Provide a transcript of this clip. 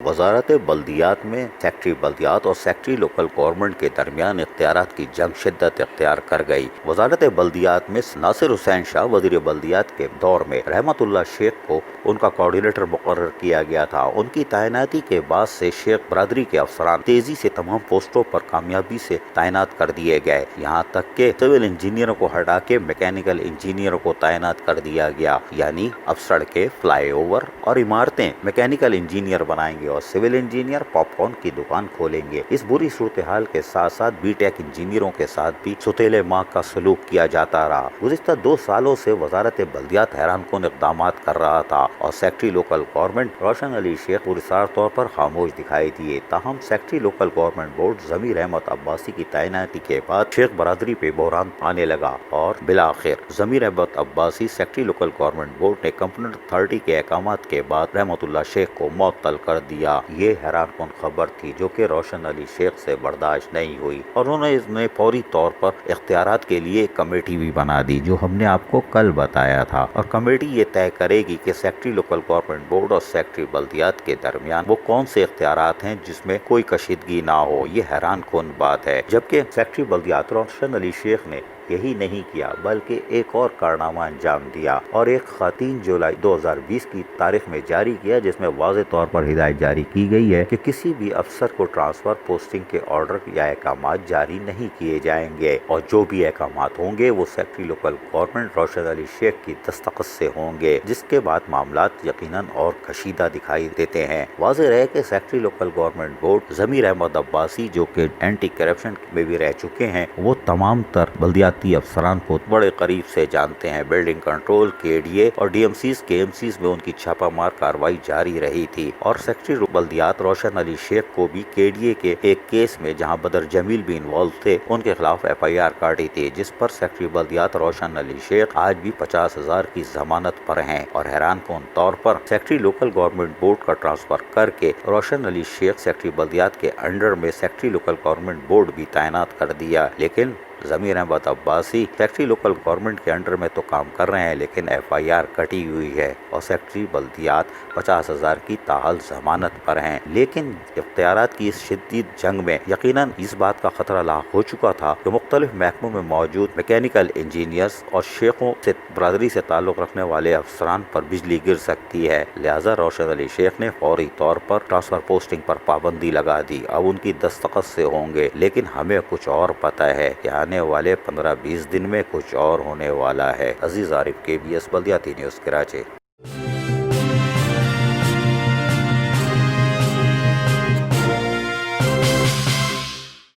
وزارت بلدیات میں سیکٹری بلدیات اور سیکٹری لوکل گورنمنٹ کے درمیان اختیارات کی جنگ شدت اختیار کر گئی۔ وزارت بلدیات میں ناصر حسین شاہ وزیر بلدیات کے دور میں رحمت اللہ شیخ کو ان کا کوآرڈینیٹر مقرر کیا گیا تھا۔ ان کی تعیناتی کے بعد سے شیخ برادری کے افسران تیزی سے تمام پوسٹوں پر کامیابی سے تعینات کر دیے گئے، یہاں تک کہ سول انجینئروں کو ہٹا کے میکینیکل انجینئروں کو تعینات کر دیا گیا، یعنی اب سڑکیں، فلائی اوور اور عمارتیں میکینیکل انجینئر بنائیں گے اور سول انجینئر پاپ کارن کی دکان کھولیں گے۔ اس بری صورتحال کے ساتھ ساتھ بی ٹیک انجینئروں کے ساتھ بھی سوتیلے ماں کا سلوک کیا جاتا رہا۔ گزشتہ 2 سالوں سے وزارت بلدیات حیران کن اقدامات کر رہا تھا اور سیکٹری لوکل گورنمنٹ روشن علی شیخ پراسرار طور پر خاموش دکھائی دیے۔ تاہم سیکٹری لوکل گورنمنٹ بورڈ ضمیر احمد عباسی کی تعیناتی کے بعد شیخ برادری پہ بحران آنے لگا اور بالآخر Zameer Ahmed Abbasi secretary local government board نے کمپلینٹ اتھارٹی کے احکامات کے بعد رحمت اللہ شیخ کو معطل کر دیا۔ یہ حیران کن خبر تھی جو کہ روشن علی شیخ سے برداشت نہیں ہوئی اور انہوں نے فوری طور پر اختیارات کے لیے ایک کمیٹی بھی بنا دی، جو ہم نے آپ کو کل بتایا تھا، اور کمیٹی یہ طے کرے گی کہ سیکٹری لوکل گورنمنٹ بورڈ اور سیکٹری بلدیات کے درمیان وہ کون سے اختیارات ہیں جس میں کوئی کشیدگی نہ ہو۔ یہ حیران کن بات ہے، جبکہ سیکٹری بلدیات روشن علی شیخ نے یہی نہیں کیا بلکہ ایک اور کارنامہ انجام دیا اور ایک خاتین جولائی 2020 کی تاریخ میں جاری کیا، جس میں واضح طور پر ہدایت جاری کی گئی ہے کہ کسی بھی افسر کو ٹرانسفر، پوسٹنگ کے آرڈر یا احکامات جاری نہیں کیے جائیں گے، اور جو بھی احکامات ہوں گے وہ سیکٹری لوکل گورنمنٹ روشن علی شیخ کی دستخط سے ہوں گے، جس کے بعد معاملات یقیناً اور کشیدہ دکھائی دیتے ہیں۔ واضح رہے کہ سیکٹری لوکل گورنمنٹ بورڈ ضمیر احمد عباسی جو کہ اینٹی کرپشن میں بھی رہ چکے ہیں، وہ تمام تر بلدیات افسران کو بڑے قریب سے جانتے ہیں۔ بلڈنگ کنٹرول، KDA اور DMCs KMCs میں ان کی چھاپہ مار کارروائی جاری رہی تھی، اور سیکٹری بلدیات روشن علی شیخ کو بھی KDA کے ایک کیس میں جہاں بدر جمیل بھی انوالو تھے، ان کے خلاف FIR کاٹی تھی، جس پر سیکٹری بلدیات روشن علی شیخ آج بھی 50,000 کی ضمانت پر ہیں، اور حیران کن طور پر سیکٹری لوکل گورنمنٹ بورڈ کا ٹرانسفر کر کے روشن علی شیخ سیکٹری بلدیات کے انڈر میں سیکٹری لوکل گورنمنٹ بورڈ بھی تعینات کر دیا، لیکن Zameer Ahmed Abbasi secretary local government کے انڈر میں تو کام کر رہے ہیں لیکن FIR کٹی ہوئی ہے اور سیکٹری بلدیات 50,000 کی تاحال ضمانت پر ہیں۔ لیکن اختیارات کی اس شدید جنگ میں یقیناً اس بات کا خطرہ لاحق ہو چکا تھا کہ مختلف محکموں میں موجود میکینیکل انجینئرز اور شیخوں سے برادری سے تعلق رکھنے والے افسران پر بجلی گر سکتی ہے، لہٰذا روشن علی شیخ نے فوری طور پر ٹرانسفر پوسٹنگ پر پابندی لگا دی۔ اب ان کی دستخط سے ہوں گے، لیکن ہمیں کچھ اور پتہ ہے کہ آنے والے 15-20 دن میں کچھ اور ہونے والا ہے۔ عزیز عارف، KBS بلدیاتی نیوز، کراچی۔